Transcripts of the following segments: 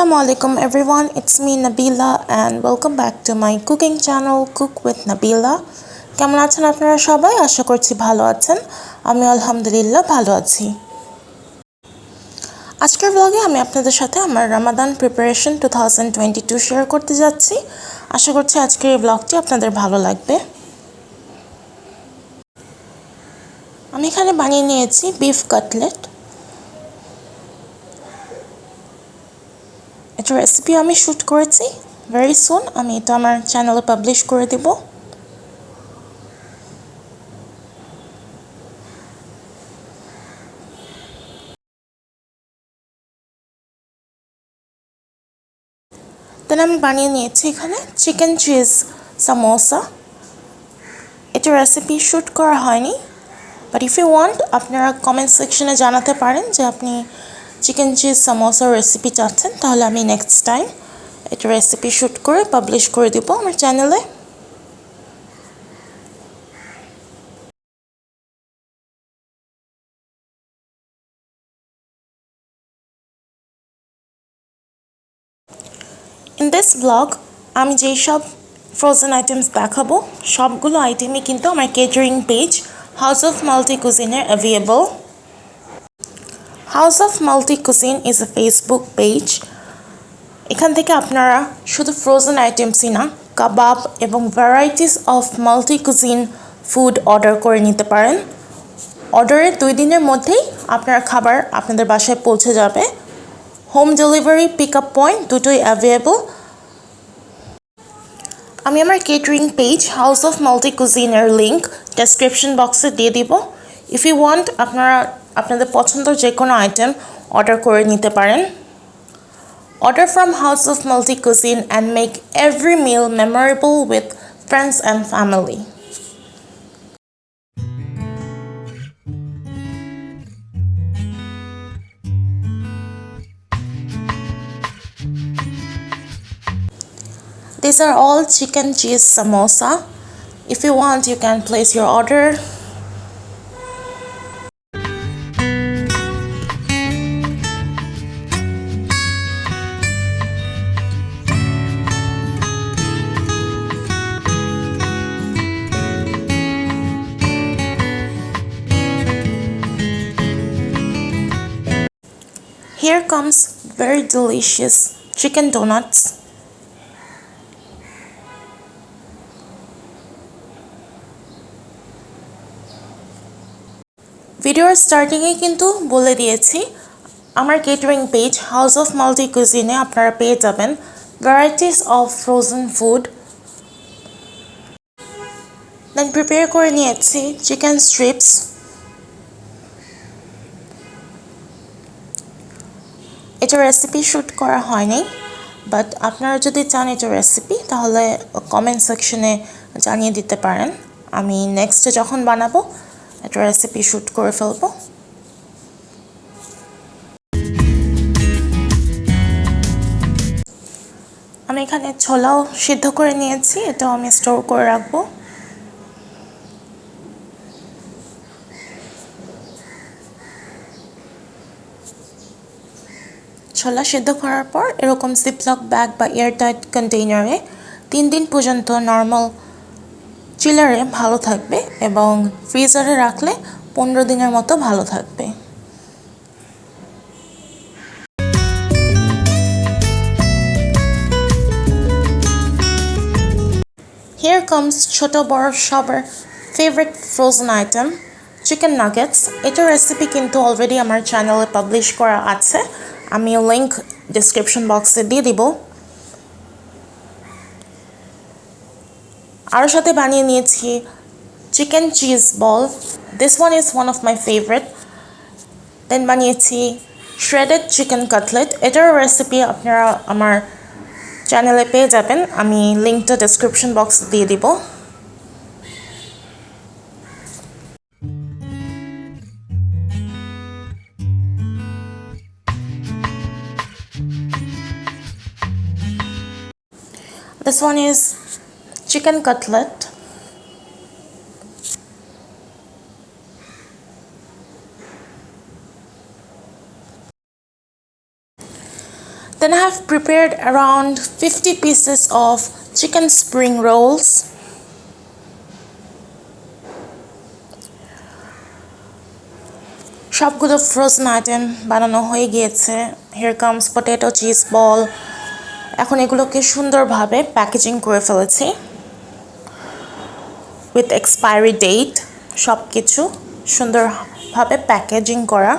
Assalamu alaikum everyone, it's me Nabila and welcome back to my cooking channel Cook with Nabila. কেমন আছেন আপনারা সবাই? আশা করছি ভালো আছেন। আমি আলহামদুলিল্লাহ ভালো আছি। আজকের ব্লগে আমি আপনাদের সাথে আমার রামাদান প্রিপারেশন 2022 শেয়ার করতে যাচ্ছি। আশা করছি আজকের এই ব্লগটি আপনাদের ভালো লাগবে। আমি এখানে বানিয়ে নিয়েছি বিফ কাটলেট। এটা রেসিপি আমি শুট করেছি, ভেরি সুন আমি এটা আমার চ্যানেলে পাবলিশ করে দেব। দেন আমি বানিয়ে নিয়েছি এখানে চিকেন চিজ সামোসা। এটা রেসিপি শুট করা হয়নি, বাট ইফ ইউ ওয়ান্ট আপনারা কমেন্ট সেকশনে জানাতে পারেন যে আপনি চিকেন চিজ সামোসার রেসিপি চাচ্ছেন, তাহলে আমি নেক্সট টাইম এটা রেসিপি শুট করে পাবলিশ করে দেব আমার চ্যানেলে। ইন দিস ব্লগ আমি যেই সব ফ্রোজেন আইটেমস দেখাবো সবগুলো আইটেমই কিন্তু আমার catering page house of multi কুজিনের available. House of multi cuisine is a Facebook page. এখান থেকে আপনারা শুধু ফ্রোজেন আইটেমসই না, কাবাব এবং varieties of multi cuisine food order করে নিতে পারেন। অর্ডারের 2 দিনের মধ্যেই আপনার খাবার আপনাদের বাসায় পৌঁছে যাবে। Home delivery pick up point দুটোই অ্যাভেলেবল। আমি আমার catering page house of multi কুজিনের লিঙ্ক ডেসক্রিপশন বক্সে দিয়ে দিব। ইফ ইউ ওয়ান্ট আপনারা আপনাদের পছন্দের যে কোনো আইটেম অর্ডার করে নিতে পারেন। Order from House of Multi Cuisine and make every meal memorable with friends and family. These are all chicken cheese samosa. If you want, you can place your order. Here comes very delicious chicken donuts. ভিডিওর স্টার্টিংয়ে কিন্তু বলে দিয়েছি আমার catering page house of multi কুজিনে আপনারা পেয়ে যাবেন varieties of frozen food. Then prepare করে নিয়েছি চিকেন স্ট্রিপস। এটা রেসিপি শ্যুট করা হয়নি, বাট আপনারা যদি চান এটা রেসিপি তাহলে কমেন্ট সেকশনে জানিয়ে দিতে পারেন। আমি নেক্সটে যখন বানাবো এটা রেসিপি শ্যুট করে ফেলবো। আমি এখানে ছোলাও সিদ্ধ করে নিয়েছি, এটাও আমি স্টোর করে রাখবো। ছোলা সিদ্ধ করার পর এরকম জিপলক ব্যাগ বা এয়ারটাইট কন্টেইনারে 3 দিন পর্যন্ত নর্মাল চিলারে ভালো থাকবে এবং ফ্রিজারে রাখলে 15 দিনের মতো ভালো থাকবে। Here comes ছোট বড় সবার favourite frozen item chicken nuggets. এটার রেসিপি কিন্তু অলরেডি আমার চ্যানেলে পাবলিশ করা আছে, আমি লিঙ্ক ডেসক্রিপশন বক্সে দিয়ে দিব। আর সাথে বানিয়ে নিয়েছি chicken cheese ball, this one is one of my favourite. Then বানিয়েছি শ্রেডেড চিকেন কাটলেট। এটার রেসিপি আপনারা আমার চ্যানেলে পেয়ে যাবেন, আমি লিঙ্কটা ডেসক্রিপশন বক্সে দিয়ে দিব। This one is chicken cutlet. Then I have prepared around 50 pieces of chicken spring rolls. সবগুলো ফ্রোজেন আইটেম বানানো হয়ে গিয়েছে। Here comes potato cheese ball. এখন এগুলোকে সুন্দরভাবে প্যাকেজিং করে ফেলেছি with expiry date. সব কিছু সুন্দরভাবে প্যাকেজিং করা।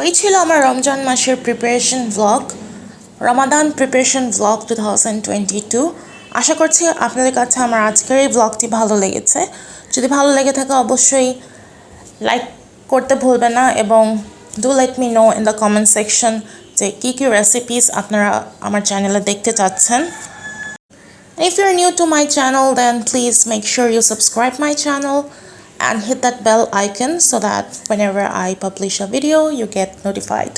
এই ছিল আমার রমজান মাসের প্রিপারেশন ভ্লগ, রমাদান প্রিপারেশন ভ্লগ 2022। আশা করছি আপনাদের কাছে আমার আজকের এই ভ্লগটি ভালো লেগেছে। যদি ভালো লেগে থাকে অবশ্যই লাইক করতে ভুলবেন না এবং do let me no in the comment section যে কী কী রেসিপিস আপনারা আমার চ্যানেলে দেখতে চাচ্ছেন। If you're new to my channel, then please make sure you subscribe my channel and hit that bell icon so that whenever I publish a video, you get notified.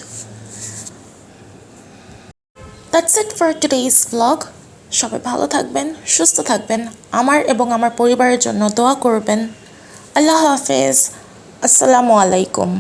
That's it for today's vlog. সবাই ভালো থাকবেন, সুস্থ থাকবেন, আমার এবং আমার পরিবারের জন্য দোয়া করবেন। আল্লাহ হাফেজ, আসসালামু আলাইকুম।